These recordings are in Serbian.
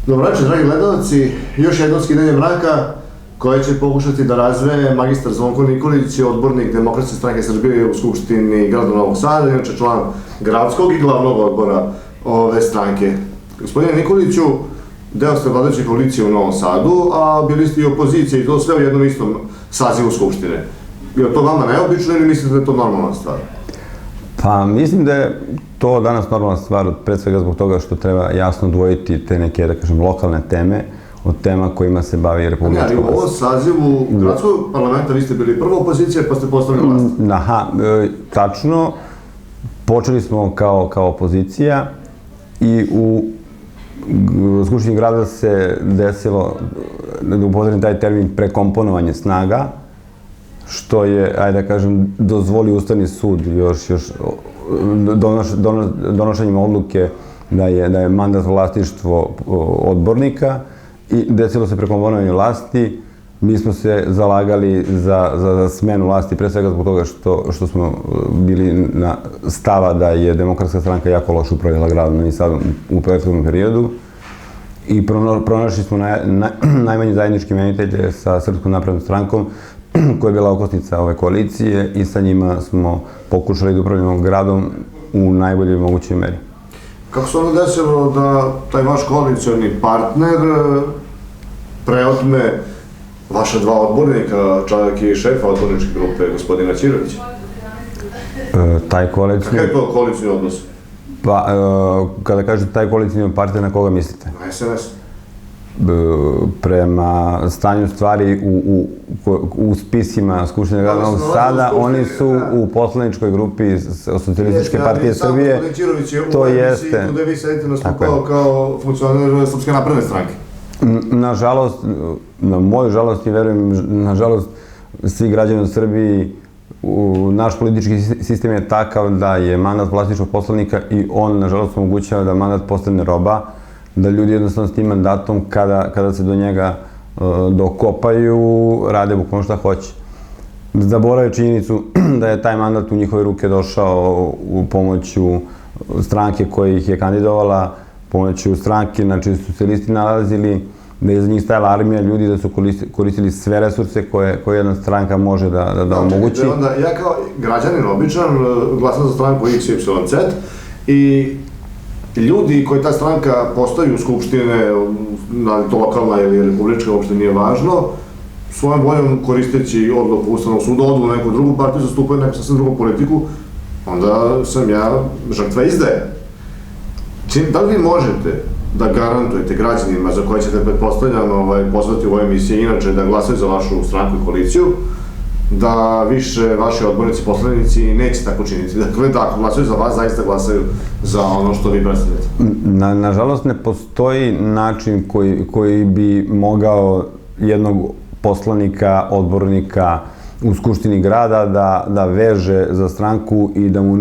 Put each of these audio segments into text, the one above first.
Dobro večer, dragi gledalci, još jedno skidanje mraka koje će pokušati da razve magistar Zvonko Nikolić, odbornik Demokratske stranke Srbije u Skupštini grada Novog Sada, inače član gradskog i glavnog odbora ove stranke. Gospodine Nikoliću, deo ste vladajuće koalicije u Novom Sadu, a bili ste i opozicije i to sve u jednom istom sazivu Skupštine. Je to vama neobično ili mislite da je to normalna stvar? Pa mislim da je to danas normalna stvar, pred svega zbog toga što treba jasno odvojiti te neke, da kažem, lokalne teme od tema kojima se bavi republička vlast. Ali u ovom sazivu gradskog parlamenta vi ste bili prva opozicija pa ste postali vlast. Aha, tačno. Počeli smo kao opozicija i u Skupštini grada se desilo, da upotrebim taj termin, prekomponovanje snaga, što je, ajde da kažem, dozvolio Ustavni sud još donošenjem odluke da je mandat vlasništvo odbornika i desilo se prekomponovanje vlasti. Mi smo se zalagali za smenu vlasti, pre svega zbog toga što smo bili na stava da je Demokratska stranka jako loše upravljala gradom Novim Sadom u prethodnom periodu i pronašli smo najmanji zajednički imenitelj sa Srpskom naprednom strankom, koja je bila okosnica ove koalicije i sa njima smo pokušali da upravljamo gradom u najboljoj mogućoj meri. Kako se ono desilo da taj vaš koalicioni partner preotme vaša dva odbornika, čak i šefa odborničke grupe, gospodina Ćirovića? Kakav je to koalicijni odnos? Pa, kada kažete taj koalicijni partner, na koga mislite? Na SNS. Prema stanju stvari u spisima Skupštine grada Novog Sada, oni su u poslaničkoj grupi Socijalističke partije Srbije. To jeste. Tu da vi sedite nastupao kao funkcioner Srpske napredne stranke. Nažalost, na moju žalost i verujem, nažalost, svi građani u Srbiji, naš politički sistem je takav da je mandat vlasništvo poslanika i on, nažalost, omogućava da mandat postane roba, da ljudi jednostavno s tim mandatom, kada se do njega dokopaju, rade bukvalno šta hoće. Zaboravljaju činjenicu da je taj mandat u njihove ruke došao u pomoću stranke koja ih je kandidovala, pomoću stranke na čiji su socijalisti nalazili, da je za njih stajala armija ljudi, da su koristili sve resurse koje jedna stranka može da omogući. Ja kao građanin običan glasam za stranku XYZ i ljudi koji ta stranka postaju u Skupštine, to lokalna ili republička, uopšte nije važno, svojom voljom koristeći odluku Ustavnog suda, odu u neku drugu partiju, zastupaju neku sasvim drugu politiku, onda sam ja žrtva izdaje. Da li vi možete da garantujete građanima za koje ćete, pretpostavljam, pozvati u ovoj emisiji, inače da glasaju za vašu stranku i koaliciju, da više vaši odbornici, poslanici neće tako činiti? Dakle, da ako glasaju za vas, zaista glasaju za ono što vi predstavljate. Nažalost, ne postoji način koji bi mogao jednog poslanika, odbornika u Skupštini grada da veže za stranku i da mu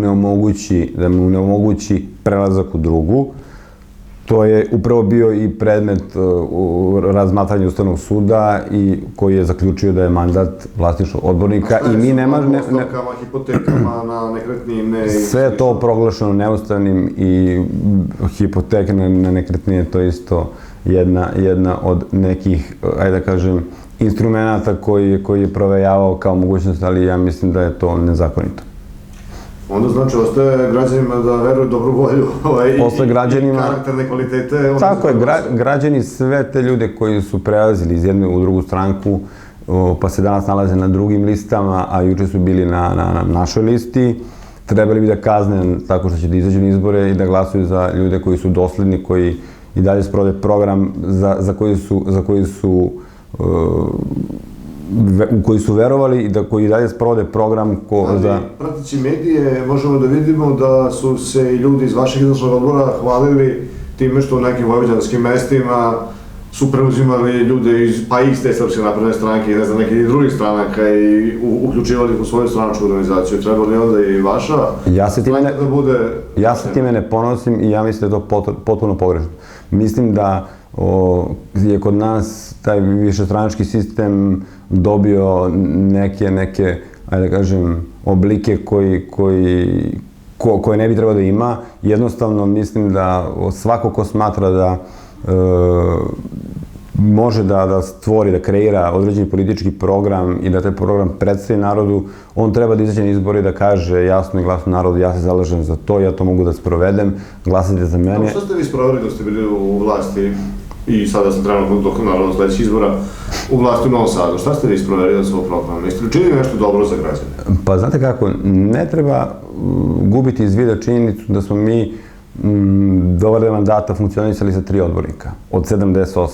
ne omogući prelazak u drugu. To je upravo bio i predmet razmatranja Ustavnog suda i koji je zaključio da je mandat vlasništvo odbornika i mi nema... Ostavkama, hipotekama na nekretnine... Sve je to proglašeno neustavnim i hipoteke na nekretnine, to je isto jedna od nekih, ajde da kažem, instrumenta koji je provejavao kao mogućnost, ali ja mislim da je to nezakonito. Onda znači ostaje građanima da veruju dobru volju i karakterne kvalitete. Tako je, građani sve te ljude koji su prelazili iz jedne u drugu stranku, pa se danas nalaze na drugim listama, a juče su bili na našoj listi, trebali bi da kazne tako što će da izađu na izbore i da glasuju za ljude koji su dosledni, koji i dalje sprovode program u koji su verovali i koji dalje sprovode program za... Prateći medije možemo da vidimo da su se ljudi iz vašeg izvršnog odbora hvalili time što u nekim vojvođanskim mestima su preuzimali ljude iz te Srpske napredne stranke i ne znam nekih drugih stranaka i uključivali u svoju stranačku organizaciju. Treba li onda i vaša da bude... Ja se time ne ponosim i ja mislim da je to potpuno pogrešno. Mislim da je kod nas taj višestranački sistem dobio neke, ajde da kažem, oblike koje ne bi trebalo da ima. Jednostavno mislim da svako ko smatra može da stvori, da kreira određeni politički program i da taj program predstavi narodu, on treba da izađe na izbore i da kaže jasno i glasno narodu, ja se zalažem za to, ja to mogu da sprovedem, glasajte za mene. Šta ste vi sprovedili dok ste bili u vlasti i sada ste trenutno dok naravno sledećih izbora u vlasti u Novom Sadu? Šta ste vi sprovedili od svog programa? Jeste li učinili nešto dobro za građane? Pa znate kako, ne treba gubiti iz vida činjenicu da smo mi do ovog mandata funkcionisali sa 3 odbornika od 78.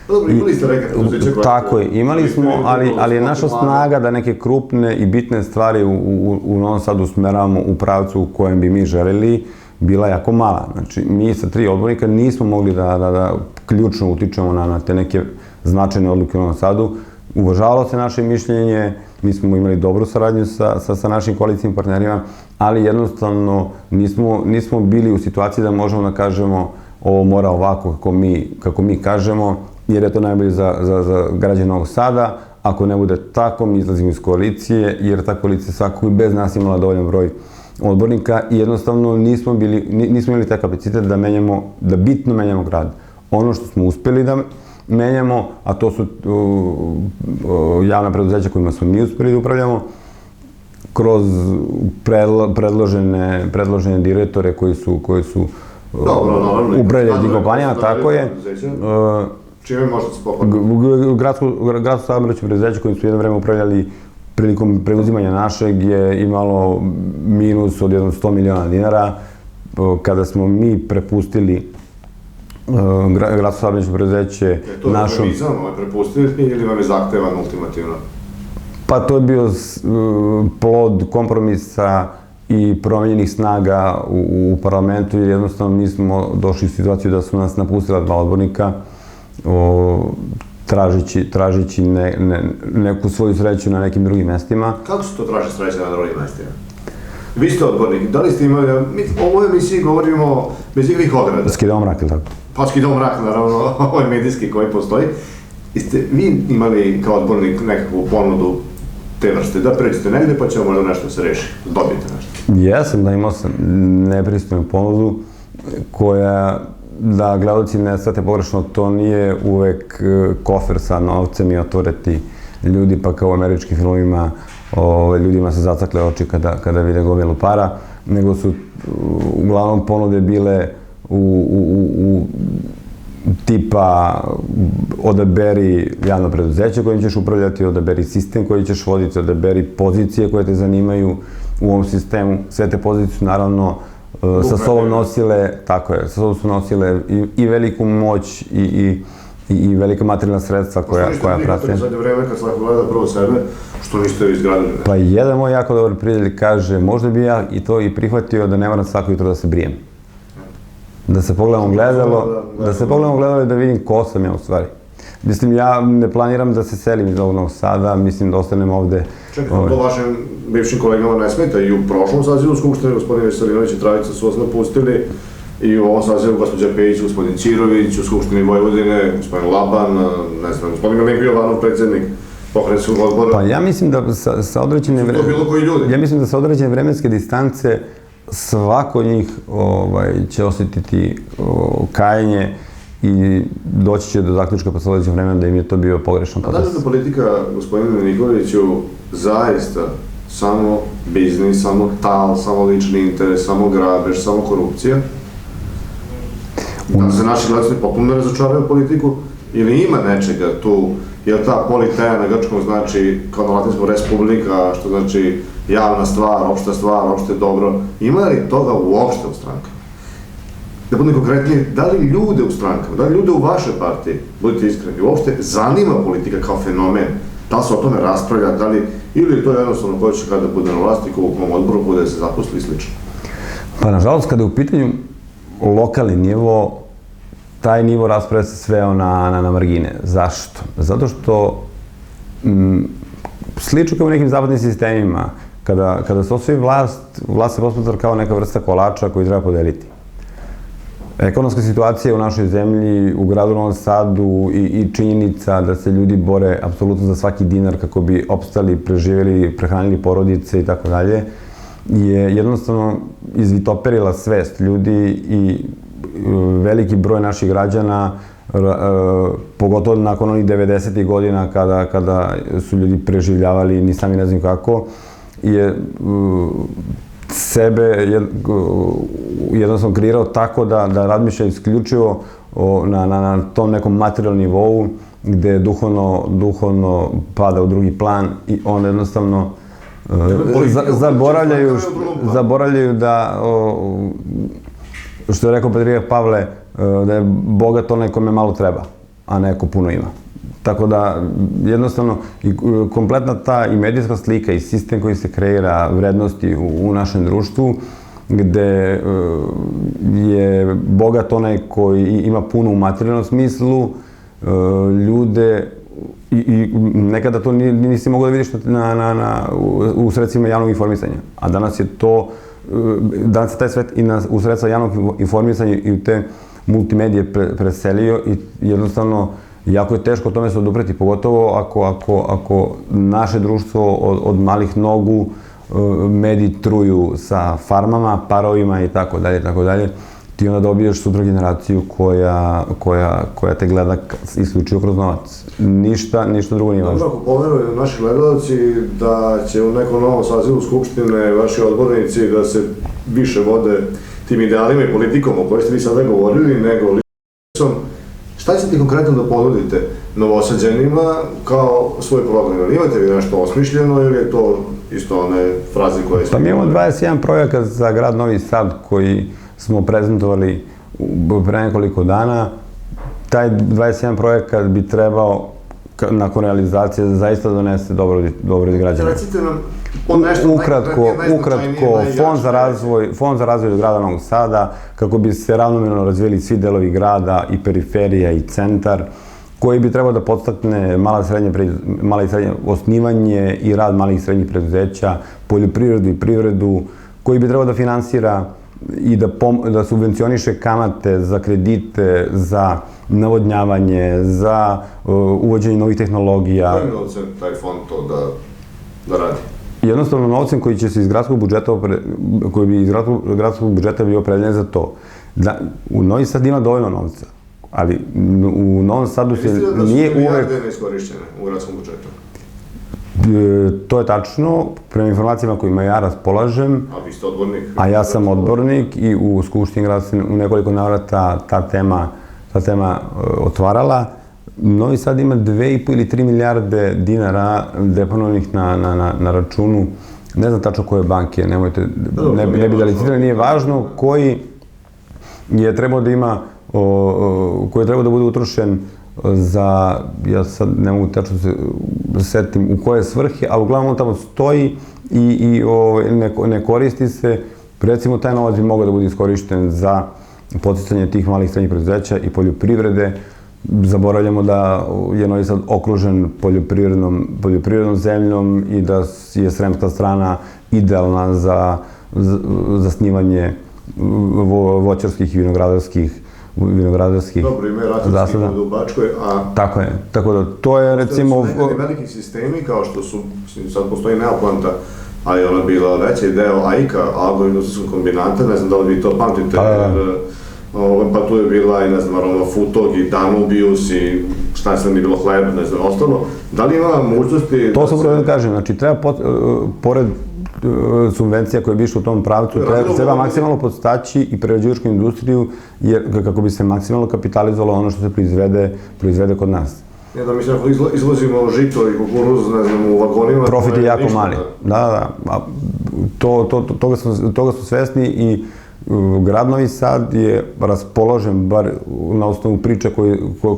Dobro, imali ste neka preduzeća koja... Tako je, imali smo, ali je naša snaga da neke krupne i bitne stvari u Novom Sadu usmeravamo u pravcu u kojem bi mi želeli, bila jako mala. Znači, mi sa 3 odbornika nismo mogli da ključno utičemo na te neke značajne odluke u Novom Sadu. Uvažavalo se naše mišljenje, mi smo imali dobru saradnju sa našim koalicijnim partnerima, ali jednostavno nismo bili u situaciji da možemo da kažemo ovo mora ovako kako mi kažemo, jer je to najbolje za građane Novog Sada. Ako ne bude tako, mi izlazimo iz koalicije, jer ta koalicija svakako i bez nas imala dovoljan broj odbornika i jednostavno nismo imali taj kapacitet da bitno menjamo grad. Ono što smo uspeli da menjamo, a to su javna preduzeća kojima smo mi uspeli da upravljamo, kroz predložene direktore koji su upravljali tim kompanijama, tako je. Čime možete se pohvaliti? Gradsko saobraćajno preduzeće kojim su jedno vreme upravljali prilikom preuzimanja našeg je imalo minus od 100 miliona dinara. Kada smo mi prepustili Gradsko saobraćajno preduzeće našom... To je revizam, prepustili ili vam je zahtevan ultimativno? Pa to je bio plod kompromisa i promenjenih snaga u parlamentu, jer jednostavno mi smo došli u situaciju da su nas napustila 2 odbornika, tražeći neku svoju sreću na nekim drugim mestima. Kako se to traži sreća na drugim mestima? Vi ste odbornik, da li ste imali, o ovoj emisiji govorimo bez ikakvih ograda. Skidamo mrak, ili tako? Pa skidamo mrak, naravno, ovaj medijski koji postoji. Jeste vi imali kao odbornik nekakvu ponudu te vrste, da pređete negde pa ćemo možda nešto se reši, dobijete nešto? Jesam, da imao sam nepristojnu ponudu koja, da gledalci ne shvate pogrešno, to nije uvek kofer sa novcem i otvoreti ljudi, pa kao u američkim filmovima ljudima se zacakle oči kada vide gomilu para, nego su uglavnom ponude bile u tipa odaberi javno preduzeće kojim ćeš upravljati, odaberi sistem koji ćeš voditi, odaberi pozicije koje te zanimaju u ovom sistemu. Sve te pozicije su naravno sa sobom nosile, tako je, sa sobom su nosile i veliku moć i velika materijalna sredstva koja prate. Što niste prihvatili zadnje vreme kad svako gleda prvo sebe, što niste izgradili? Pa jedan moj jako dobar prijatelj kaže, možda bi ja i to i prihvatio da ne moram svako jutro da se brijem. Da se pogledamo gledalo i da vidim ko sam ja u stvari. Mislim, ja ne planiram da se selim iz ovog Novog Sada, mislim da ostanem ovde. Čekaj, to vašim bivšim kolegama ne smeta i u prošlom sazivu Skupštine, gospodin Veselinović i Travica su vas napustili, i u ovom sazivu gospođa Pejić, gospodin Ćirović, u Skupštini Vojvodine, gospodin Laban, ne znam, gospodin Milenko Jovanov, predsjednik pokrajinskog odbora. Pa ja mislim da sa određene vremenske distance svako od njih će osjetiti kajanje i doći će do zaključka posle određenog vremena da im je to bio pogrešan potez. A da li je politika, gospodine Nikoliću, zaista samo biznis, samo tal, samo lični interes, samo grabež, samo korupcija? Da se naši gledalci potpuno razočaraju politiku ili ima nečega tu, jer ta politeja na grčkom znači, kao na latinskom, respublika, što znači javna stvar, opšte dobro. Ima li toga uopšte u strankama? Da budem konkretnije, da li ljude u strankama, da li ljude u vašoj partiji, budite iskreni, uopšte zanima politika kao fenomen? Da li se o tome raspravlja, da li, ili je to jednostavno ko će kada bude na vlasti, ko u kom odboru bude da se zaposli i slično? Pa nažalost, kada je u pitanju lokalni nivo, taj nivo rasprave se sveo na margine. Zašto? Zato što slično kao u nekim zapadnim sistemima, kada se osvoji vlast se posmatra kao neka vrsta kolača koji treba podeliti. Ekonomska situacija u našoj zemlji, u gradu Novom Sadu i činjenica da se ljudi bore apsolutno za svaki dinar kako bi opstali, preživjeli, prehranili porodice i tako dalje, je jednostavno izvitoperila svest ljudi i veliki broj naših građana pogotovo nakon onih 90. godina kada su ljudi preživljavali ni sami ne znam kako, je sebe jednostavno kreirao tako da razmišlja isključivo na tom nekom materijalnom nivou gde duhovno pada u drugi plan i onda jednostavno zaboravljaju da, što je rekao Patrijarh Pavle, da je bogat onaj kome malo treba, a neko puno ima. Tako da, jednostavno, kompletna ta i medijska slika i sistem koji se kreira, vrednosti u našem društvu, gde je bogat onaj koji ima puno u materijalnom smislu, ljude, i nekada to nisi mogao da vidiš u sredstvima javnog informisanja, a danas je taj svet i u sredstva javnog informisanja i u te multimedije preselio i jednostavno jako je teško tome se odupreti, pogotovo ako naše društvo od malih nogu mediji truju sa farmama, parovima i tako dalje, ti onda dobiješ sutra generaciju koja te gleda isključivo kroz novac. Ništa drugo nije važno. Ako poveruju naši gledalci da će u nekom novom sazivu Skupštine vaši odbornici da se više vode tim idealima i politikom o kojoj ste vi sada govorili, nego ličnom, šta ćete konkretno da ponudite Novosađanima kao svoj program? Imate li nešto osmišljeno ili je to isto one fraze koje... Pa mi imamo 21 projekat za grad Novi Sad koji smo prezentovali pre nekoliko dana. Taj 21 projekat bi trebao nakon realizacije zaista donese dobrobit građana. Recite nam po nešto Ukratko, Fond za razvoj grada Novog Sada, kako bi se ravnomerno razvijeli svi delovi grada i periferija i centar, koji bi trebao da podstakne mala i srednje osnivanje i rad malih i srednjih preduzeća, poljoprivredu i privredu, koji bi trebao da finansira i da subvencioniše kamate za kredite, za navodnjavanje, za uvođenje novih tehnologija. Kojim novcem taj fond to da radi? Jednostavno novcem koji će se iz gradskog budžeta bio opredeljen za to. U Novi Sad ima dovoljno novca, ali u Novom Sadu se nije uvek... Milijarde neiskorišćene u gradskom budžetu? To je tačno, prema informacijama kojima ja raspolažem. A vi ste odbornik? A ja sam odbornik i u Skupštini grada se u nekoliko navrata ta tema otvarala. Novi Sad ima 2,5 ili 3 milijarde dinara deponovanih na računu, ne znam tačno koje banke, nemojte, ne bi da licitirali, nije važno, koji je trebao da bude utrošen za, ja sad ne mogu tačno se setim u koje svrhe, a uglavnom on tamo stoji i ne koristi se. Recimo, taj novac bi mogao da bude iskorišten za podsticanje tih malih i srednjih preduzeća i poljoprivrede. Zaboravljamo da je Novi Sad okružen poljoprivrednom zemljom i da je sremska strana idealna za zasnivanje voćarskih i vinogradarskih Dobro, ime ratarskih voda u Bačkoj, a... Tako je, tako da to je recimo... Nekada veliki sistemi kao što su, sad postoji Neoplanta, ali ona bila veći deo AIK-a, Agro-industrijskog kombinata, ne znam da li vi to pamtite, pa tu je bila i, ne znam, Aroma Futog i Danubius i šta se nam je bilo hleb, ne znam, ostalo. Da li ima mogućnosti... To sam prvo da kažem, znači treba, pored subvencija koje bi išle u tom pravcu, treba maksimalno podstaći i prerađivačku industriju, jer kako bi se maksimalno kapitalizovalo ono što se proizvede kod nas. Ne da, mislim, ako izvozimo žito i kukuruz, ne znam, u vagonima... Profit je jako mali. Da. Toga smo svesni i grad Novi Sad je raspoložen, bar na osnovu priče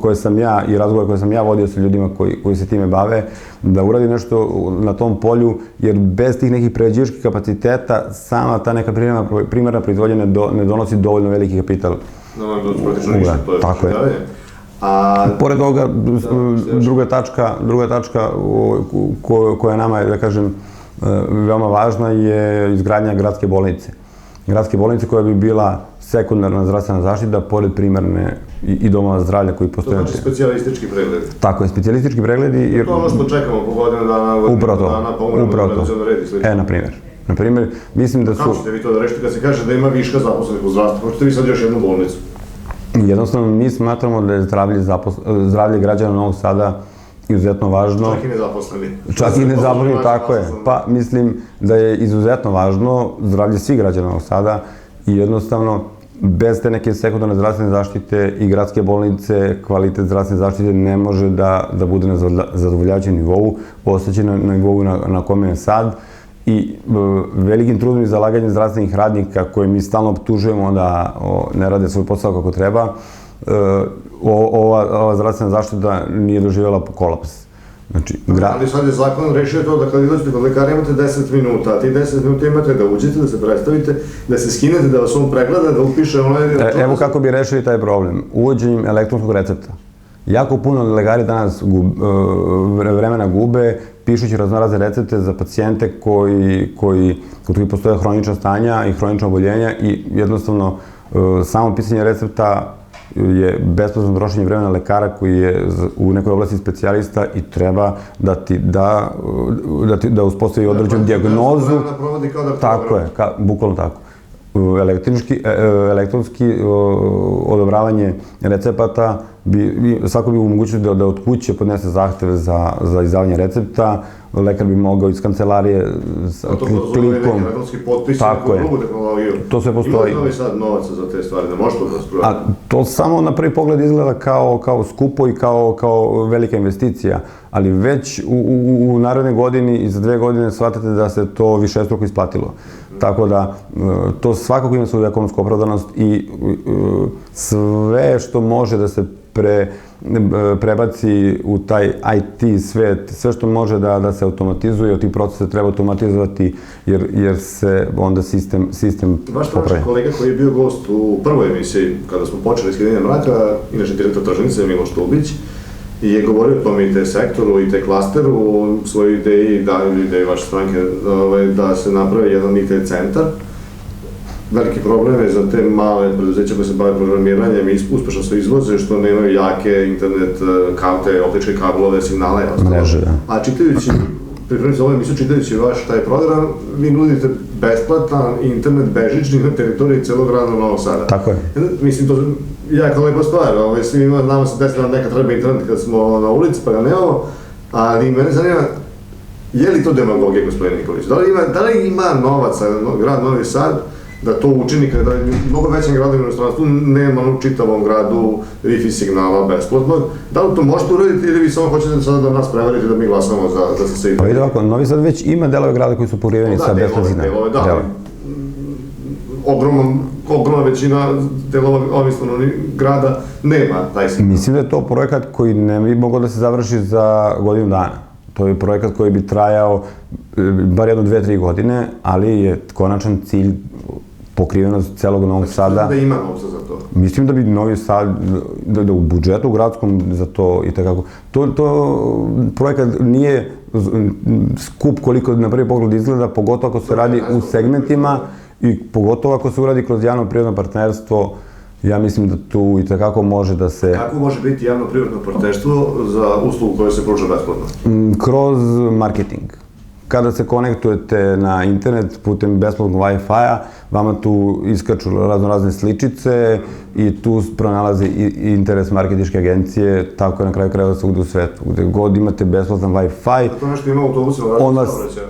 koje sam ja i razgovora koje sam ja vodio sa ljudima koji se time bave, da uradi nešto na tom polju, jer bez tih nekih prerađivačkih kapaciteta sama ta neka primarna proizvodnja ne donosi dovoljno veliki kapital. Tako je. Pored toga, druga tačka koja nama je, da kažem, veoma važna je izgradnja gradske bolnice. Gradske bolnice koja bi bila sekundarna zdravstvena zaštita, pored primarne i domova zdravlja koji postoje. To znači specijalistički pregledi. Tako je, specijalistički pregledi. To je ono što čekamo po godinu dana, upravo to. Na primjer, mislim da su... Kako ćete vi to da rešite kad se kaže da ima viška zaposlenih u zdravstvu? Hoćete vi sad još jednu bolnicu? Jednostavno, mi smatramo da je zdravlje građana Novog Sada izuzetno važno. Čak i nezaposleni. Čak i nezaposleni, tako je. Pa mislim da je izuzetno važno zdravlje svih građana Novog Sada i jednostavno bez te neke sekundarne zdravstvene zaštite i gradske bolnice, kvalitet zdravstvene zaštite ne može da bude na zadovoljavajućem nivou, ostaće na nivou na kome je sad. I velikim trudom i zalaganjem zdravstvenih radnika koje mi stalno optužujemo da ne rade svoj posao kako treba, ova zdravstvena zaštita nije doživjela kolaps. Ali sad je zakon rešio to da kad izađete kod lekara imate 10 minuta, a ti 10 minuta imate da uđete, da se predstavite, da se skinete, da vas on pregleda, da upiše onaj... Evo kako bi rešili taj problem. Uvođenjem elektronskog recepta. Jako puno lekari danas vremena gube pišući raznorazne recepte za pacijente kod koji postoje hronična stanja i hronična oboljenja i jednostavno samo pisanje recepta je besplatno trošenje vremena lekara koji je u nekoj oblasti specijalista i treba da uspostavi određenu dijagnozu. Tako je, bukvalno tako. Elektronski odobravanje recepata svako bi u mogućnosti da od kuće podnese zahteve za izdavanje recepta, lekar bi mogao iz kancelarije sa klikom. Elektronski potpis, neku drugu tehnologiju. To sve postoji. Ima li sad novaca za te stvari, da može to da sprovede? To samo na prvi pogled izgleda kao skupo i kao velika investicija, ali već u naredne godini i za 2 godine shvatate da se to višestruko isplatilo. Tako da, to svakako ima svoju ekonomsku opravdanost i sve što može da se prebaci u taj IT svet, sve što može da se automatizuje, od tih procesa treba automatizovati jer se onda sistem popravi. Vaš stranački kolega koji je bio gost u prvoj emisiji, kada smo počeli Skidanje mraka, inače direktor tržnice Miloš Tubić, je govorio o tom IT sektoru, IT klasteru, o svojoj ideji, ideji vaše stranke, da se napravi jedan IT centar. Veliki problem je za te male preduzeća koje se bave programiranjem i uspešno se izvoze, što nemaju jake internet, te optičke kablove, signale i ostalo. Mreže, da. A čitajući, pripremiti za ovu emisiju, čitajući vaš taj program, vi nudite besplatan internet bežični na teritoriji celog grada Novog Sada. Tako je. Mislim, to je jako lepa stvar. Svi znamo se 10 dana neka treba internet kad smo na ulici, pa ga nemamo, ali mene zanima, je li to demagogija, gospodin Nikolić? Da li ima novaca grad Novi Sad da to učini kada je mnogo većem gradu u inostranstvu, nema u čitavom gradu Wi-Fi signala besplatnog. Da li to možete uraditi ili vi samo hoćete sada da nas prevarite da mi glasamo da se sve... Pa vidi ovako, Novi Sad već ima delove grada koji su pokriveni sa besplatnim signalom. Da, ogromna većina delova grada nema taj signal. Mislim da je to projekat koji ne bi mogao da se završi za godinu dana. To je projekat koji bi trajao bar 1, 2, 3 godine, ali je konačan cilj pokrivenost celog Novog Sada. Da ima novca za to? Mislim da bi Novi Sad, da u budžetu gradskom za to i takako. To projekat nije skup koliko na prvi pogled izgleda, pogotovo ako se radi u segmentima i pogotovo ako se uradi kroz javno-privatno partnerstvo. Ja mislim da tu i takako može da se... Kako može biti javno-privatno partnerstvo za uslugu koja se pruža besplatno? Kroz marketing. Kada se konektujete na internet putem besplatnog Wi-Fi-a, vama tu iskaču razne sličice i tu pronalaze interes marketinške agencije, tako je na kraju krajeva svugde u svetu. Gde god imate besplatan Wi-Fi... To nešto ima autobusima gradskim saobraćaja?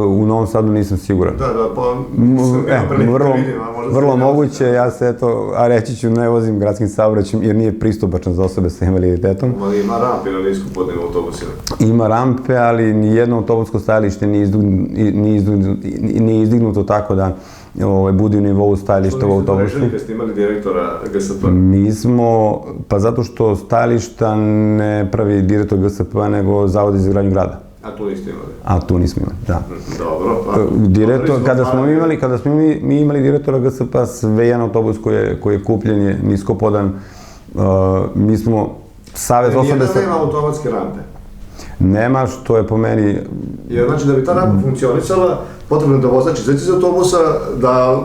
U Novom Sadu nisam siguran. Da, pa... Vrlo moguće, ja se reći ću, ne vozim gradskim saobraćajem jer nije pristupačan za osobe sa invaliditetom. Ali ima rampe na niskopodnim autobusima? Ima rampe, ali nijedno autobusko stajalište nije izdignuto tako da bude u nivou stajališta u autobusu. Što niste rešili kad ste imali direktora GSP? Mi smo, pa zato što stajališta ne pravi direktor GSP-a nego Zavod za izgradnju grada. A tu niste imali? A tu nismo imali, da. Dobro. Kada smo mi imali direktora GSP-a, sve jedan autobus koji je kupljen je niskopodan. Mi smo savez osobe... Nijedan nema automatske rampe? Nema, što je po meni... Jer znači da bi ta rampa funkcionisala, potrebno je da vozač izađe iz autobusa, da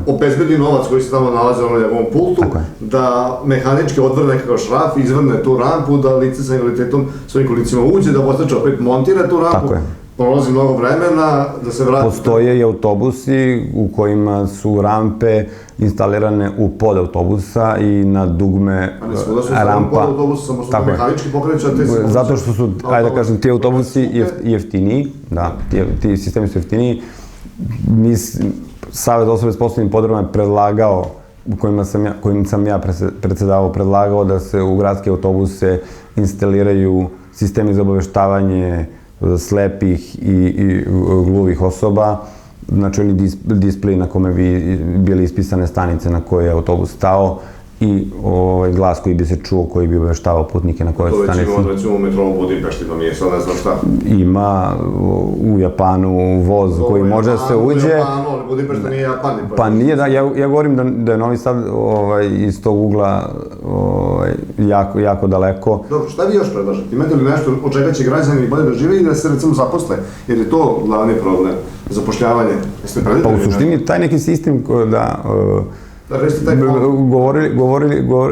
obezbedi novac koji se tamo nalazi na njegovom pultu, da mehanički odvrne nekakav šraf, izvrne tu rampu, da lice sa invaliditetom svojim kolicima uđe, da vozač opet montira tu rampu. prolazi mnogo vremena da se vrati... Postoje i autobusi u kojima su rampe instalirane u pod autobusa i na dugme A ne svuda su instalirane pod autobusa, samo su to mehanički pokreću, a te se... Zato što su, ajde da kažem, ti autobusi jeftiniji, da, ti sistemi su jeftiniji. Savet osobe s posebnim potrebama je predlagao, kojim sam ja predsedavao, predlagao da se u gradske autobuse instaliraju sistemi za obaveštavanje slepih i gluvih osoba, znači oni displeji na kome bi bili ispisane stanice na koje je autobus stao i glas koji bi se čuo, koji bi obaveštavao putnike na koje stanice. To već ima, recimo, u metrolu Budimpešti, pa nije sad ne znam šta. Ima u Japanu voz koji može da se uđe. U Japanu, ali Budimpešta nije Japan. Pa nije, da, ja govorim da je Novi Sad iz tog ugla jako daleko. Dobro, šta vi još predlažete? Imate li nešto od čega će građani bolje da žive i da se recimo zaposle? Jer je to glavni problem, zapošljavanje. Pa u suštini taj neki sistem da...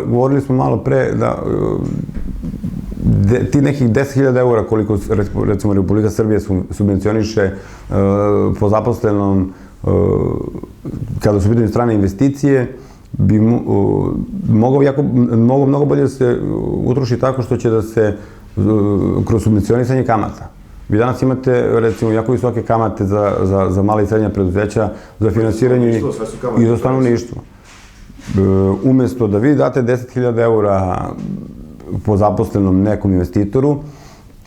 Govorili smo malo pre da ti nekih 10.000 eura koliko recimo Republika Srbije subvencioniše po zaposlenom kada su pitanje strane investicije bi moglo mnogo bolje da se utroši tako što će da se kroz subvencionisanje kamata. Vi danas imate, recimo, jako visoke kamate za mala i srednja preduzeća, za finansiranje i za stanovništvo. Umesto da vi date 10.000 eura po zaposlenom nekom investitoru,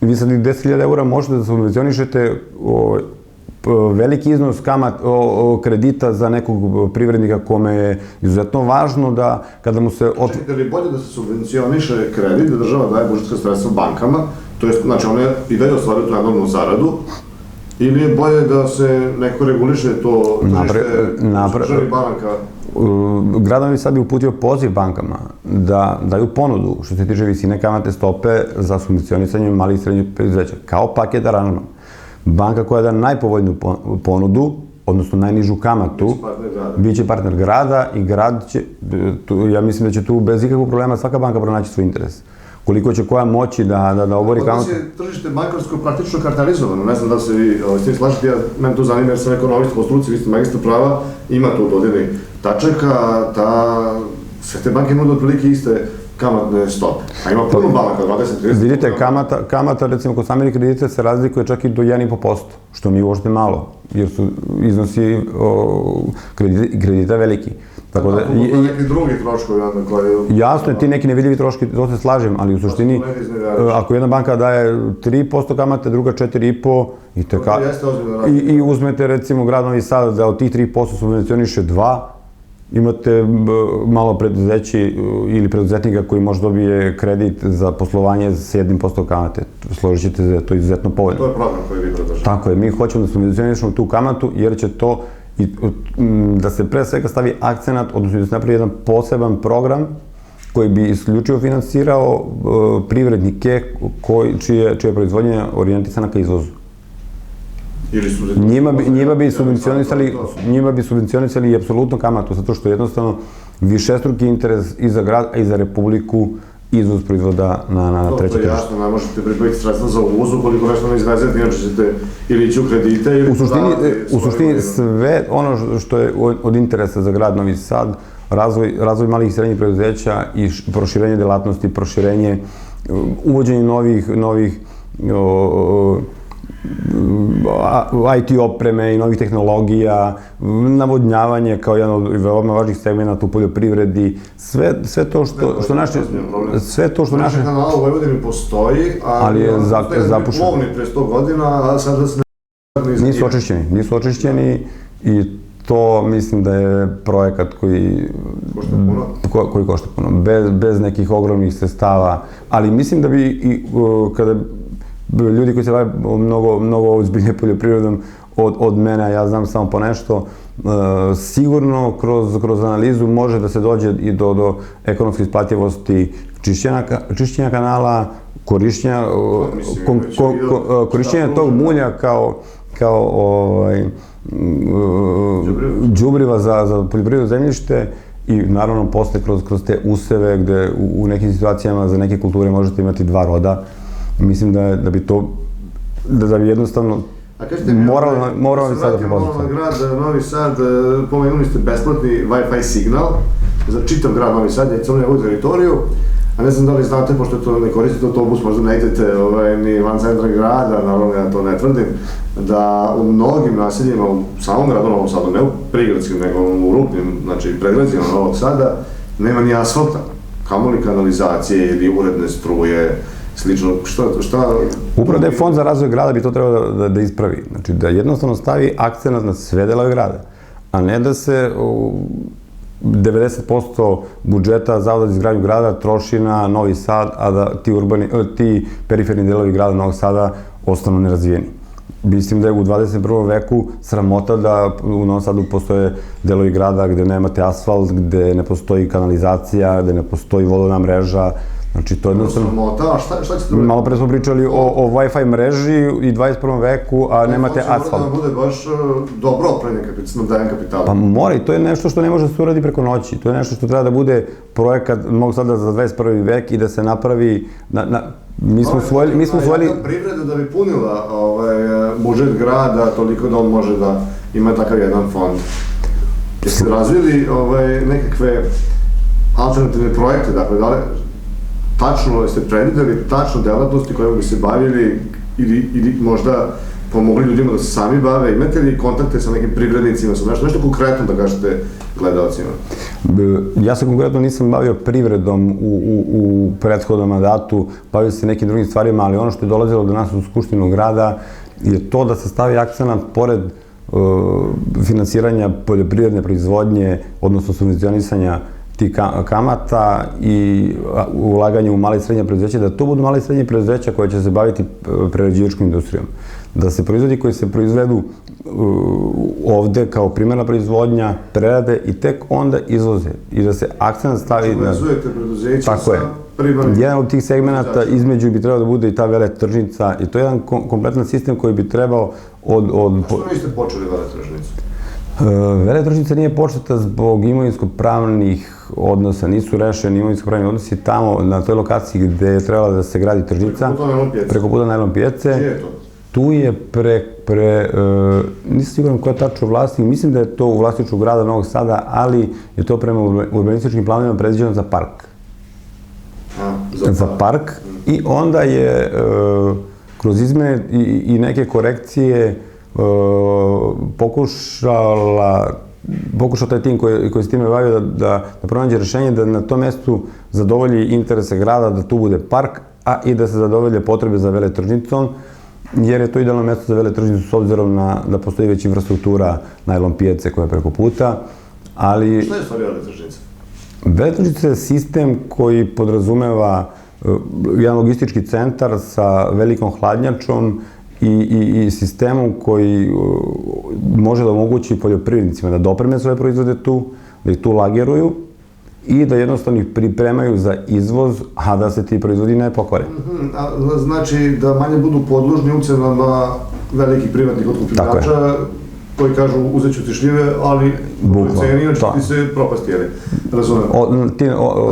vi sad 10.000 eura možete da subvencionišete veliki iznos kredita za nekog privrednika kome je izuzetno važno da kada mu se... Čekajte li bolje da se subvencioniše kredit, da država daje budžetska sredstva bankama, to je, znači one i dalje ostvaruju tu enormnu zaradu, ili je bolje da se neko reguliše to državnih banaka? Grad Novi Sad je uputio poziv bankama da daju ponudu što se tiče visine kamatne stope za subvencionisanje malih i srednjih preduzeća, kao paket aranžman. Banka koja da najpovoljniju ponudu, odnosno najnižu kamatu, biće partner grada i grad će, ja mislim da će tu bez ikakvog problema svaka banka pronaći svoj interes. Koliko će koja moći da obori kamatu? Kod nas je tržište bankarsko praktično kartalizovano, ne znam da se vi s tim slažete, mene to zanima jer sam ekonomist po struci, vi ste magistar prava, ima tu dodirnih tačaka, sve te banke nude otprilike iste kamatne stope. A ima puno banaka, 20-30%. Vidite, kamata, recimo, kod stambenih kredita se razlikuje čak i do 1,5%, što nije uopšte malo, jer su iznosi kredita veliki. Tako da, neki drugi troškovi koji... Jasno je, ti neki nevidljivi troškovi, to se slažem, ali u suštini, ako jedna banka daje 3% kamate, druga 4,5% i uzmete, recimo, grad Novi Sad da od tih 3% subvencioniše 2%, imate malo preduzeći ili preduzetnika koji može dobije kredit za poslovanje sa 1% kamate. Složit ćete da je to izuzetno povoljno. To je program koji vi predlažete. Tako je, mi hoćemo da subvencionišemo tu kamatu jer će to da se pre svega stavi akcenat, odnosno da se napravi jedan poseban program koji bi isključivo finansirao privrednike čija je proizvodnja orijentisana ka izvozu. Njima bi subvencionisali i apsolutno kamatu, zato što je jednostavno višestruki interes i za grad, a i za Republiku izvoz proizvoda na treće tržište. To je jasno, ne možete pribaviti sredstva za uvoz ukoliko nešto ne izvezete, inače ćete ili ići u kredite ili... U suštini sve ono što je od interesa za grad Novi Sad, razvoj malih i srednjih preduzeća i proširenje delatnosti, proširenje, uvođenje novih IT opreme i novih tehnologija, navodnjavanje kao jedan od veoma važnih segmenta u poljoprivredi, sve to što naše... Naše kanala u Vojvodini postoji, ali je zapušen. Plovni pre 100 godina, a sada se ne... Nisu očišćeni i to mislim da je projekat koji košta puno, bez nekih ogromnih sredstava, ali mislim da bi kada ljudi koji se bave mnogo ozbiljnije poljoprivredom od mene, a ja znam samo po nešto, sigurno kroz analizu može da se dođe i do ekonomske isplativosti čišćenja kanala, korišćenja tog mulja kao đubriva za poljoprivredno zemljište i naravno posle kroz te useve gde u nekim situacijama za neke kulture možete imati 2 roda. Mislim da bi jednostavno A kažete mi, moramo bi sada prepoznati. Na grad Novi Sad, pomenuli ste besplatni Wi-Fi signal za čitav grad Novi Sad, je njegovu teritoriju, a ne znam da li znate, pošto to ne koristite autobus, možda ne idete ni van centra grada, naravno ja to ne tvrdim, da u mnogim naseljima, u samom gradu Novom Sadu, ne u prigradskim, nego u rupnim, znači predgrađima Novog Sada, nema ni asfalta, kamoli kanalizacije ili uredne struje, slično, šta... Upravo da je Fond za razvoj grada bi to trebao da ispravi, znači da jednostavno stavi akcenat na sve delove grada, a ne da se 90% budžeta Zavoda za izgradnju grada troši na Novi Sad, a da ti periferni delovi grada Novog Sada ostanu nerazvijeni. Mislim da je u 21. veku sramota da u Novom Sadu postoje delovi grada gde nemate asfalt, gde ne postoji kanalizacija, gde ne postoji vodovna mreža. Znači, to je jednostavno... Sramota, a šta ćete... Malo pre smo pričali o Wi-Fi mreži i 21. veku, a nemate asfalt. To će da bude baš dobro opravljen kapital. Pa mora, i to je nešto što ne može da se uradi preko noći. To je nešto što treba da bude projekat Novog Sada za 21. vek i da se napravi... Mi smo usvojili... Privreda da bi punila budžet grada toliko da on može da ima takav jedan fond. Jeste razvili nekakve alternativne projekte, dakle, da li tačno ste predvideli tačno delatnosti koje bi se bavili ili možda pomogli ljudima da se sami bave, imate li kontakte sa nekim privrednicima, nešto konkretno da kažete gledalcima? Ja se konkretno nisam bavio privredom u prethodnom mandatu, bavio se nekim drugim stvarima, ali ono što je dolazilo do nas u Skupštinu grada je to da se stavi akcenat pored finansiranja poljoprivredne proizvodnje, odnosno subvencionisanja tih kamata i ulaganje u male i srednje preduzeće, da to budu male i srednje preduzeća koje će se baviti prerađivačkom industrijom. Da se proizvodi koji se proizvedu ovde kao primarna proizvodnja, prerade i tek onda izvoze. I da se akcent stavi na... Povezujete preduzeće sa primarnim... Jedan od tih segmenta između bi trebao da bude i ta veletržnica i to je jedan kompletan sistem koji bi trebao od... Što niste počeli veletržnicu? Veletržnica nije početa zbog imovinsko-pravnih odnosa, nisu rešeni imovinsko-pravni odnosi tamo na toj lokaciji gde je trebala da se gradi tržnica. Preko puta najlon pijace. Gdje je to? Tu je nisam siguran ko je tačno vlasnik, mislim da je to u vlasništvu grada Novog Sada, ali je to prema urbanističkim planovima predviđeno za park. Za park i onda je kroz izmene i neke korekcije pokušao taj tim koji se time bavio da pronađe rešenje da na tom mestu zadovolji interese grada, da tu bude park, a i da se zadovolje potrebe za veletržnicom, jer je to idealno mesto za veletržnicu s obzirom da postoji već infrastruktura najlon pijace koja je preko puta, ali... Šta je stvari veletržnica? Veletržnica je sistem koji podrazumeva jedan logistički centar sa velikom hladnjačom i sistemom koji može da omogući poljoprivrednicima da dopreme svoje proizvode tu, da ih tu lageruju i da jednostavno ih pripremaju za izvoz, a da se ti proizvodi ne pokvare. Znači da manje budu podložni ucenama velikih privatnih otkupljivača koji kažu uzet ću ti šljive, ali po ceni, inače ti se propasti, jeli? Razumem.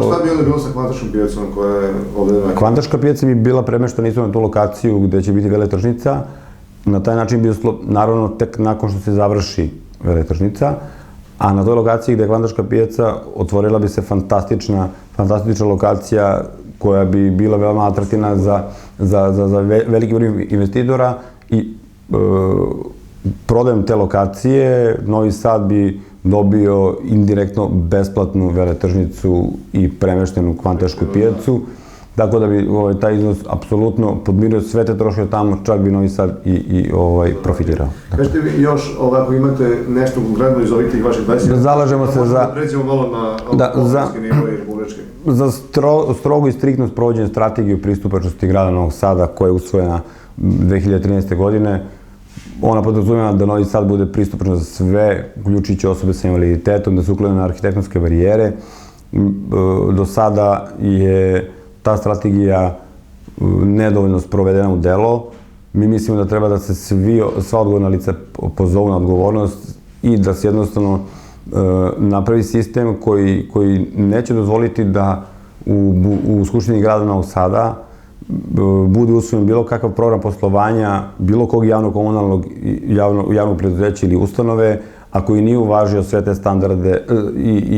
Šta bi onda bilo sa Kvantaškom pijacom koja je ovde neka? Kvantaška pijaca bi bila premeštena isto na tu lokaciju gde će biti veletržnica. Na taj način bi naravno tek nakon što se završi veletržnica, a na toj lokaciji gde je Kvantaška pijaca otvorila bi se fantastična lokacija koja bi bila veoma atraktivna za veliki broj investitora i prodajem te lokacije, Novi Sad bi dobio indirektno besplatnu veletržnicu i premeštenu Kvantašku pijacu, tako da bi taj iznos apsolutno podmirio sve te troškove tamo, čak bi Novi Sad i profitirao. Kažete vi još ovako imate nešto konkretno iz ovih tih vaših 20... Zalažemo se za... Da pređemo malo na opštinski nivo i republički. Za strogo i striktno sprovođenje strategiju pristupačnosti grada Novog Sada koja je usvojena 2013. godine. Ona podrazumeva da Novi Sad bude pristupačan za sve, uključujući osobe sa invaliditetom, da se uklone na arhitektonske barijere. Do sada je ta strategija nedovoljno sprovedena u delo. Mi mislimo da treba da se sva odgovorna lica pozovu na odgovornost i da se jednostavno napravi sistem koji neće dozvoliti da u Skupštini grada Novog Sada bude usvojen bilo kakav program poslovanja, bilo kog javno-komunalnog javnog preduzeća ili ustanove, a koji nije uvažio sve te standarde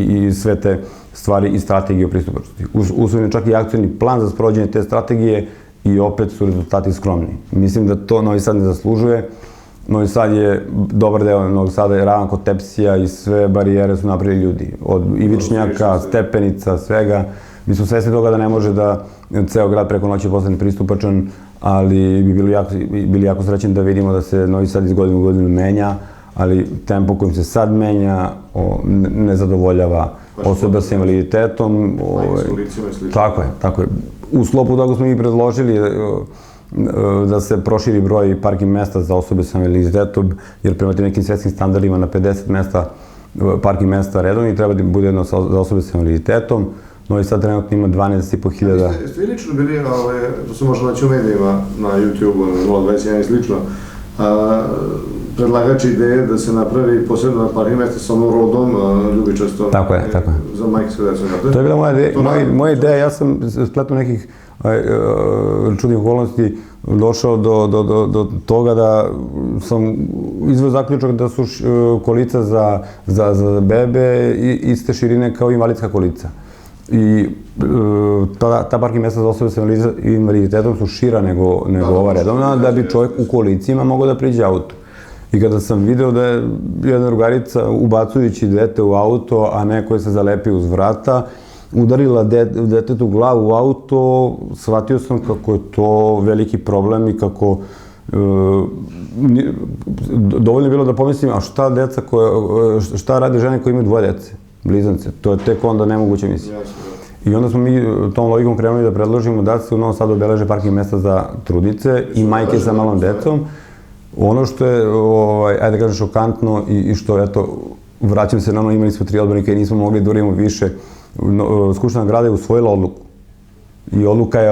i sve te stvari i strategije o pristupačnosti. Usvojen je čak i akcioni plan za sprovođenje te strategije i opet su rezultati skromni. Mislim da to Novi Sad ne zaslužuje. Novi Sad je, dobar deo Novog Sada je ravan kod Tepsija i sve barijere su napravili ljudi. Od ivičnjaka, stepenica, svega. Mi smo svesni toga da ne može da ceo grad preko noći postane pristupačan, ali bi bili jako srećni da vidimo da se Novi Sad iz godine u godinu menja, ali tempo kojim se sad menja ne zadovoljava osoba sa invaliditetom. Tako je. U sklopu toga smo mi predložili da se proširi broj parking mesta za osobe sa invaliditetom, jer prema tim nekim svetskim standardima na 50 mesta parking mesta redovni treba da bude jedno za osobe sa invaliditetom. Novi Sad trenutno ima 12.500. Jeste vi lično bili, to se može naći u medijima, na YouTube-u, na 021 i slično, predlagač ideje da se napravi posebno parking mesta sa onom rodom ljubičastom. Tako je. Za majke sve da se napravi. To je bila moja ideja, ja sam spletno nekih čudnih okolnosti došao do toga da sam izveo zaključak da su kolica za bebe iste širine kao invalidska kolica. I ta parking mesta za osobe sa invaliditetom su šira nego ova redovna, da bi čovjek u kolicima mogao da priđe auto. I kada sam video da je jedna drugarica ubacujući dete u auto, a neko je se zalepio uz vrata, udarila detetu glavu u auto, shvatio sam kako je to veliki problem i kako dovoljno je bilo da pomislim, a šta rade žene koje imaju dvoje dece, blizance, to je tek onda nemoguća misija. I onda smo mi tom logikom krenuli da predložimo da se u Novom Sadu obeleže parking mesta za trudnice i majke sa malom decom. Ono što je, ajde da kažem, šokantno i što, eto, vraćam se na ono, imali smo 3 odbornika i nismo mogli da uradimo više. Skupština grada je usvojila odluku i odluka je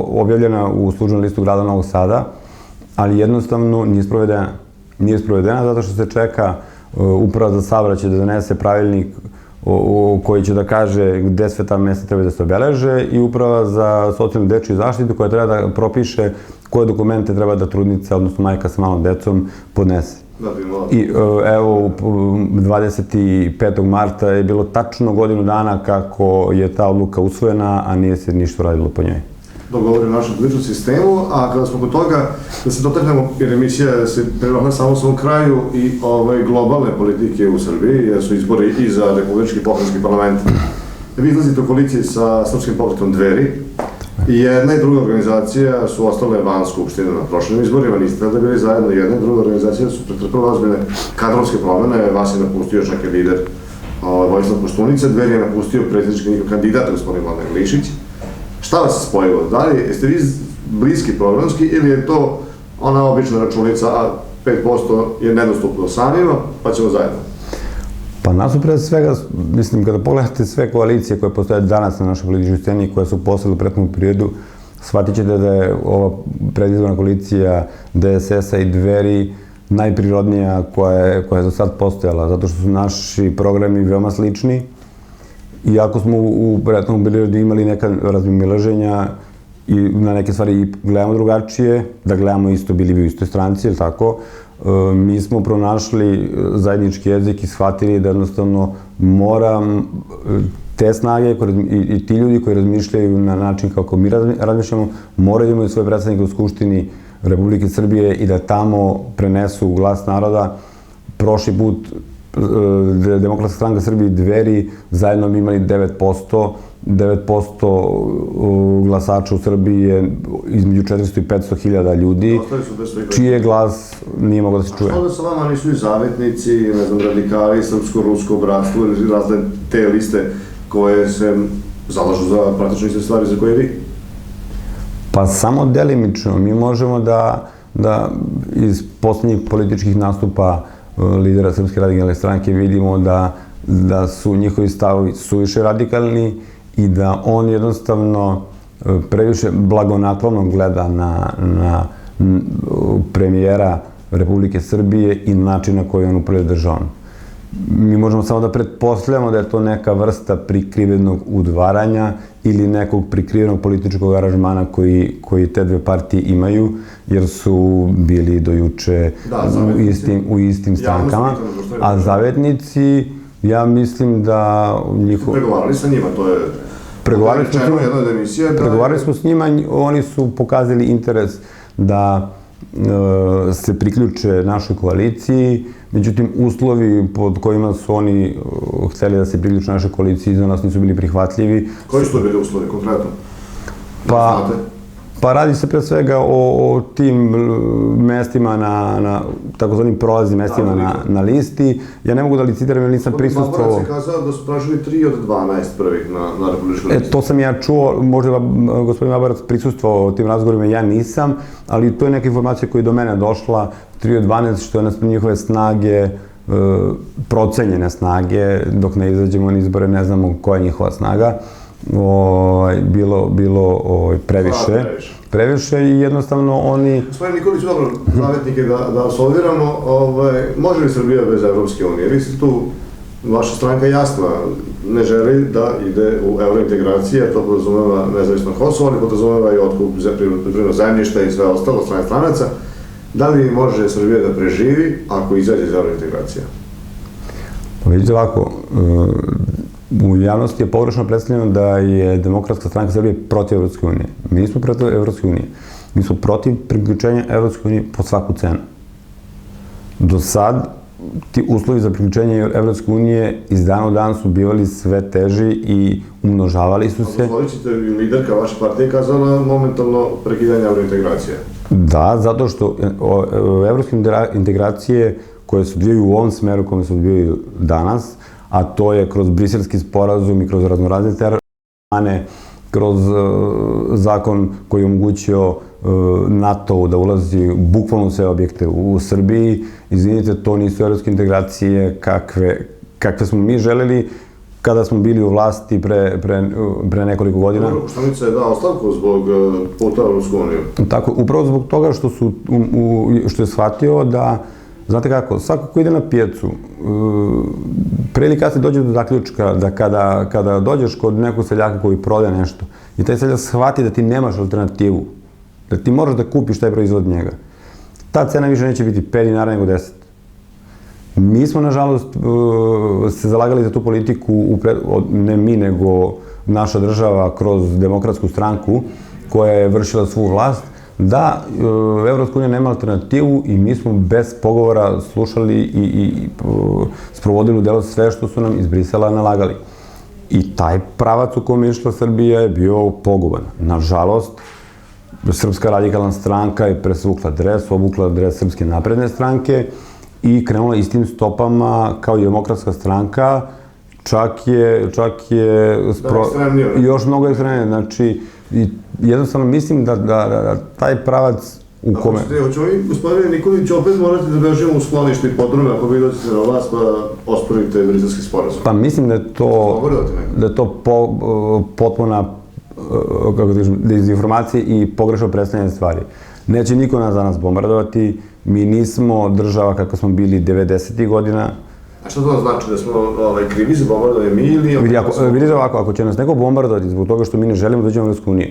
objavljena u službenom listu grada Novog Sada, ali jednostavno nije sprovedena. Nije sprovedena zato što se čeka Uprava za saobraćaj da donese pravilnik koji će da kaže gde sve ta mesta treba da se obeleže i Uprava za socijalnu dečiju zaštitu koja treba da propiše koje dokumente treba da trudnica, odnosno majka sa malom decom, podnese. I evo, 25. marta je bilo tačno godinu dana kako je ta odluka usvojena, a nije se ništa radilo po njoj. Dogovori u našem političkom sistemu, a kada smo kod toga, da se dotaknemo, jer emisija se prelomila samo u svom kraju i globalne politike u Srbiji, jer su izbori i za republički i pokrajinski parlament. Vi izlazite u koaliciji sa Srpskim pokretom Dveri, i jedna i druga organizacija su ostale van Skupštine na prošlim izborima, niste tada bili zajedno, jedna i druga organizacija su pretrpele ozbiljne kadrovske promene, vas je napustio čak i lider Vojislav Koštunica, Dveri je napustio predsjednički kandidat gospodin Mladen Glišić. Šta vas spojilo? Da li jeste vi bliski programski ili je to ona obična računica, a 5% je nedostupno samima, pa ćemo zajedno? Pa nasuprot svega, mislim, kada pogledate sve koalicije koje postoje danas na našoj političkoj sceni i koje su postale u prethodnom periodu, shvatit ćete da je ova predizborna koalicija DSS-a i Dveri najprirodnija koja je do sad postojala, zato što su naši programi veoma slični. Iako smo u prethodnom periodu imali neka razmimoilaženja i na neke stvari gledamo drugačije, da gledamo isto, bili bi u istoj stranci, ili tako, mi smo pronašli zajednički jezik i shvatili da jednostavno moram te snage i ti ljudi koji razmišljaju na način kako mi razmišljamo, moraju da imaju svoje predstavnike u Skupštini Republike Srbije i da tamo prenesu glas naroda. Prošli put Demokratska stranka Srbije i Dveri zajedno bi imali 9% glasača u Srbiji je između 400 i 500 hiljada ljudi, čiji glas nije mogao da se čuje. A što da sa vama nisu i zavetnici, ne znam, radikali, srpsko-rusko bratstvo ili razne te liste koje se zalažu za praktično iste stvari za koje vi? Pa samo delimično. Mi možemo da iz poslednjih političkih nastupa lidera Srpske radikalne stranke vidimo da su njihovi stavovi suviše radikalni i da on jednostavno previše blagonaklono gleda na premijera Republike Srbije i način na koji on upravlja državom. mi možemo samo da pretpostavljamo da je to neka vrsta prikrivenog udvaranja ili nekog prikrivenog političkog aranžmana koji te dve partije imaju, jer su bili do juče u istim strankama. A zavetnici, ja mislim da... Pregovarali sa njima, to je... Pregovarali smo s njima, oni su pokazali interes da se priključe našoj koaliciji, međutim uslovi pod kojima su oni hteli da se priključe našoj koaliciji za nas nisu bili prihvatljivi. Koji su to bili uslovi konkretno? Pa radi se pre svega o tim mestima, takozvanim prolaznim mestima na listi. Ja ne mogu da licitiram jer nisam prisustvovao. Gospodin Baborac je kazao da su tražili 3 od 12 prvih na republičkoj listi. To sam ja čuo, možda gospodin Baborac prisustvovao tim razgovorima, ja nisam, ali to je neka informacija koja je do mene došla, 3 od 12, što je nas njihove snage, procenjene snage, dok ne izađemo na izbore, ne znamo koja je njihova snaga, bilo previše i jednostavno oni... Gospodin Nikolić, dobro, zavetnik je da solviramo, može li Srbija bez Evropske unije? Vi ste tu, vaša stranka jasna, ne želi da ide u eurointegracije, to podrazumeva nezavisno Kosovo, ali podrazumeva i otkup prirodnog zemljišta i sve ostalo od strane stranaca. Da li može Srbija da preživi ako izađe iz eurointegracija? Vidite ovako, u javnosti je pogrešno predstavljeno da je Demokratska stranka Srbije protiv Evropske unije. Mi nismo protiv Evropske unije. Mi smo protiv priključenja Evropske unije po svaku cenu. Do sad, ti uslovi za priključenje Evropske unije iz dana u dan su bivali sve teži i umnožavali su se. Dozvolit ćete, liderka vaše partije kazala momentalno prekidanje eurointegracije. Da, zato što evropske integracije koje se odvijaju u ovom smeru kome se odvijaju danas, a to je kroz briselski sporazum i kroz raznorazne terane, kroz zakon koji je omogućio NATO da ulazi bukvalno u sve objekte u Srbiji. Izvinite, to nisu evropske integracije kakve smo mi želeli kada smo bili u vlasti pre nekoliko godina. Dobro, Koštunica je dao ostavku zbog puta u Evropsku uniju. Tako, upravo zbog toga što je shvatio da, znate kako, svako ko ide na pijacu, pre ili kasnije dođe do zaključka da kada dođeš kod nekog seljaka koji prodaje nešto i taj seljak shvati da ti nemaš alternativu, da ti moraš da kupiš taj proizvod njega, ta cena više neće biti 5 dinara nego 10. Mi smo, nažalost, se zalagali za tu politiku, ne mi, nego naša država kroz Demokratsku stranku koja je vršila svu vlast, da Evropska unija nema alternativu i mi smo bez pogovora slušali i sprovodili u delo sve što su nam iz Brisela nalagali. I taj pravac u kome je išla Srbija je bio poguban. Nažalost, Srpska radikalna stranka je obukla dres Srpske napredne stranke i krenula istim stopama kao i Demokratska stranka, čak je još mnogo ekstremnije. Znači, jednostavno mislim da taj pravac u kome... Hoćemo mi, gospodine Nikolić, opet morate da bežimo u sklonište i podrume ako vi dođete na vlast pa osporite briselski sporazum. Pa mislim da je to potpuna dezinformacija i pogrešno predstavljanje stvari. Neće niko nas danas bombardovati, mi nismo država kako smo bili 90. godina. A što to znači, da smo krivi za bombardovanje mi ili... Vidite ovako, ako će nas neko bombardovati zbog toga što mi ne želimo da uđemo u Evropsku uniju,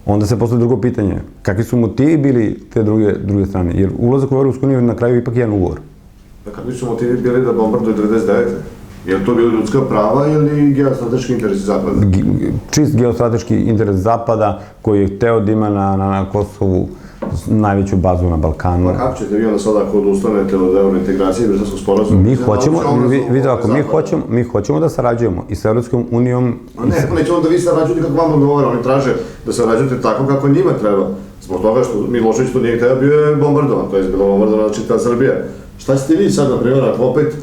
onda se postoji drugo pitanje. Kakvi su motivi bili te druge strane? Jer ulazak u Evropsku uniju na kraju ipak jedan ugovor. Kakvi su motivi bili da bombarduju 99. Je li to bilo ljudska prava ili geostrateški interes Zapada? Čist geostrateški interes Zapada koji je hteo da ima na Kosovu najveću bazu na Balkanu. Pa kako ćete vi onda sada ako odustanete od eurointegracije i briselskog sporazuma? Mi hoćemo da sarađujemo i sa Evropskom unijom... Ne, nećemo da vi sarađujete kako vam odgovara, oni traže da sarađujete tako kako njima treba. Zbog toga što Milošević to nije hteo, bio je bombardovan, to je bilo bombardovana čitava Srbija. Šta ćete vi sad, na primjer, ako opet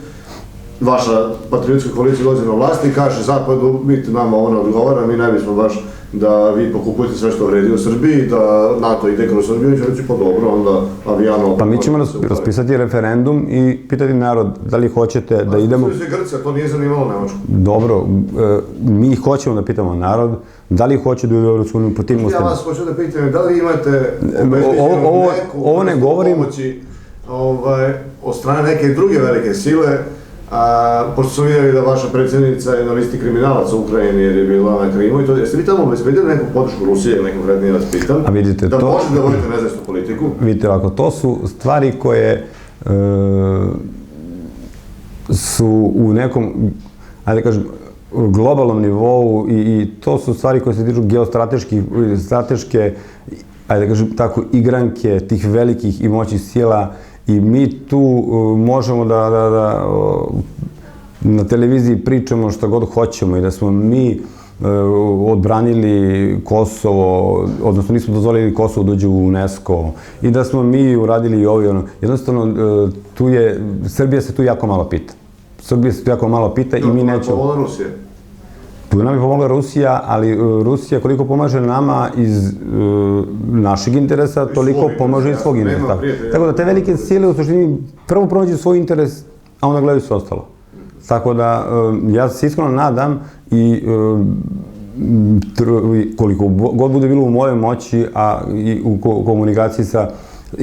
vaša patriotska koalicija dođe na vlast i kaže Zapadu, vidite nama ovo ne odgovara, mi ne bismo baš da vi pokupujete sve što vredi u Srbiji, da NATO ide kroz Srbiju, će reći pa dobro, onda avijano... Pa mi ćemo raspisati referendum i pitati narod da li hoćete da idemo... To je Grcija, to nije zanimalo Nemačku. Dobro, mi hoćemo da pitamo narod da li hoće da ide u Evropsku uniju po tim ustavima. Ja vas hoću da pitam, da li imate ovo ne govorim... pomoći od strane neke druge velike sile Pošto smo vidjeli da vaša predsjednica je na listi kriminalaca u Ukrajini jer je bila na Krimu i to, jeste vi tamo obezbedili neku podršku Rusije, neko konkretnije vas pitam, A vidite, da to... možete da vodite nezavisnu politiku? Vidite, ovako, to su stvari koje su u nekom, ajde da kažem, globalnom nivou i to su stvari koje se tiču strateške, ajde da kažem tako, igranke tih velikih i moćnih sila i mi tu možemo da na televiziji pričamo šta god hoćemo i da smo mi odbranili Kosovo, odnosno nismo dozvolili Kosovo da uđe u UNESCO i da smo mi uradili i ovo i ono. Jednostavno, Srbija se tu jako malo pita. Srbija se tu jako malo pita i mi nećemo... To je pomogla Rusija? Tu nam je pomogla Rusija, ali Rusija koliko pomaže nama iz našeg interesa, toliko pomaže iz svog interesa. Tako da te velike sile u suštini prvo pronađu svoj interes, a onda gledaju sve ostalo. Tako da ja se iskreno nadam i koliko god bude bilo u mojoj moći, a i u komunikaciji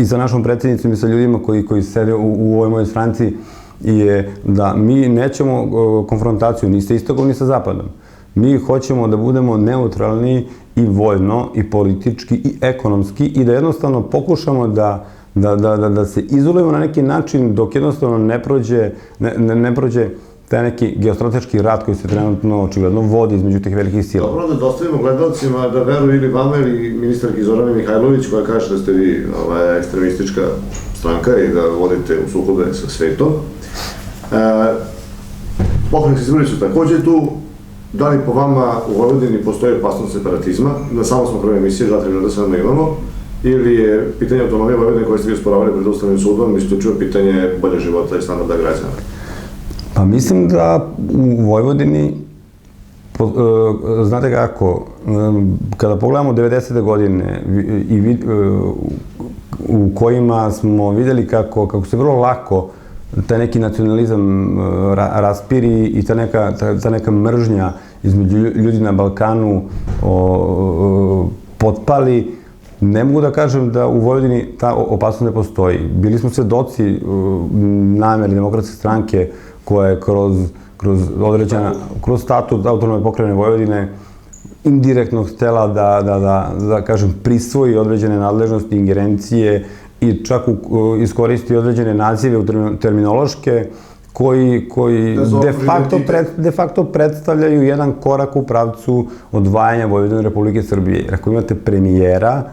sa našom predsjednicom i sa ljudima koji sede u ovoj mojoj stranci, je da mi nećemo konfrontaciju ni sa istokom ni sa zapadom. Mi hoćemo da budemo neutralni i vojno, i politički, i ekonomski i da jednostavno pokušamo da se izolujemo na neki način dok jednostavno ne prođe taj neki geostrateški rat koji se trenutno očigledno vodi između tih velikih sila. Dobro da dostavimo gledalcima da veruju ili vama ili ministarki Zorani Mihajlović koja kaže da ste vi ekstremistička stranka i da vodite u sukobe sa svetom. Pokrenci izbori su takođe tu. Da li po vama u Vojvodini postoji opasnost separatizma? Na samo smo prve emisije, 2-3 minuta sada imamo. Ili je pitanje autonomije Vojvodine koje ste vi osporavali pred Ustavnim sudom isključivo pitanje bolje života i standarda građana? Pa mislim da u Vojvodini, znate kako, kada pogledamo 90. godine u kojima smo vidjeli kako se vrlo lako taj neki nacionalizam raspiri i ta neka mržnja između ljudi na Balkanu potpali, ne mogu da kažem da u Vojvodini ta opasnost ne postoji. Bili smo svedoci namere Demokratske stranke koja je kroz statut autonomne pokrajine Vojvodine indirektno htela da kažem, prisvoji određene nadležnosti, ingerencije i čak iskoristi određene nazive terminološke koji de facto predstavljaju jedan korak u pravcu odvajanja Vojvodine od Republike Srbije. Jer ako imate premijera,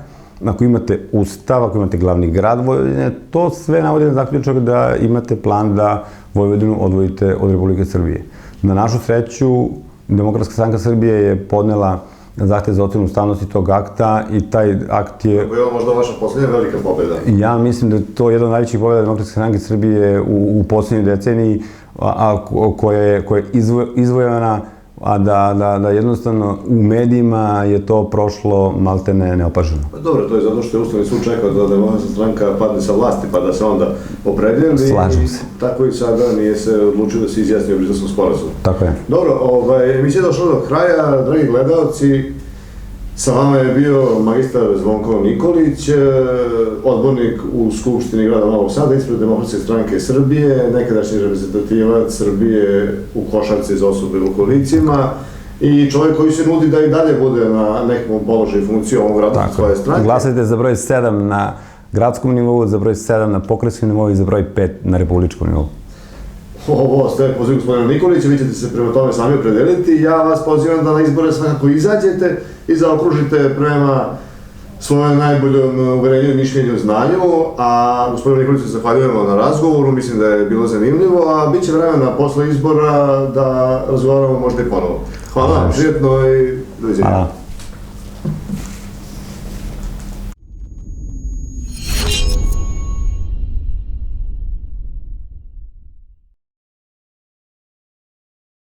ako imate ustav, ako imate glavni grad Vojvodine, to sve navodi na zaključak da imate plan da Vojvodinu odvojite od Republike Srbije. Na našu sreću, Demokratska stranka Srbije je podnela zahtev za ocenu ustavnosti tog akta i taj akt je... Kako je ovo možda vaša poslednja velika pobjeda? Ja mislim da je to jedna od najvećih pobjeda Demokratske stranke Srbije u poslednjoj deceniji, koja je izvojena, a da jednostavno u medijima je to prošlo maltene neopaženo. Dobro, to je zato što je Ustavni sud čekao da Demokratska stranka padne sa vlasti pa da se onda opredeli. Slažem se. Tako i sada nije se odlučio da se izjasni o Briselskom sporazumu. Tako je. Dobro, emisija je došla do kraja. Dragi gledalci, sa vama je bio magistar Zvonko Nikolić, odbornik u Skupštini grada Novog Sada, ispred Demokratske stranke Srbije, nekadašnji reprezentativac Srbije u košarci za osobe u kolicima i čovjek koji se nudi da i dalje bude na nekom položaju i funkciju ovog grada svoje stranke. Glasajte za broj 7 na gradskom nivou, za broj 7 na pokrajinskom nivou i za broj 5 na republičkom nivou. Ovo ste poziv gospodina Nikolića, vi ćete se prema tome sami opredeliti. Ja vas pozivam da na izbore svakako izađete i zaokružite prema svojom najboljom uverenju i mišljenju znanju, a gospodinu Nikoliću se zahvaljujemo na razgovoru, mislim da je bilo zanimljivo, a bit će vremena posle izbora da razgovaramo možda i ponovo. Hvala, prijetno i doviđenja.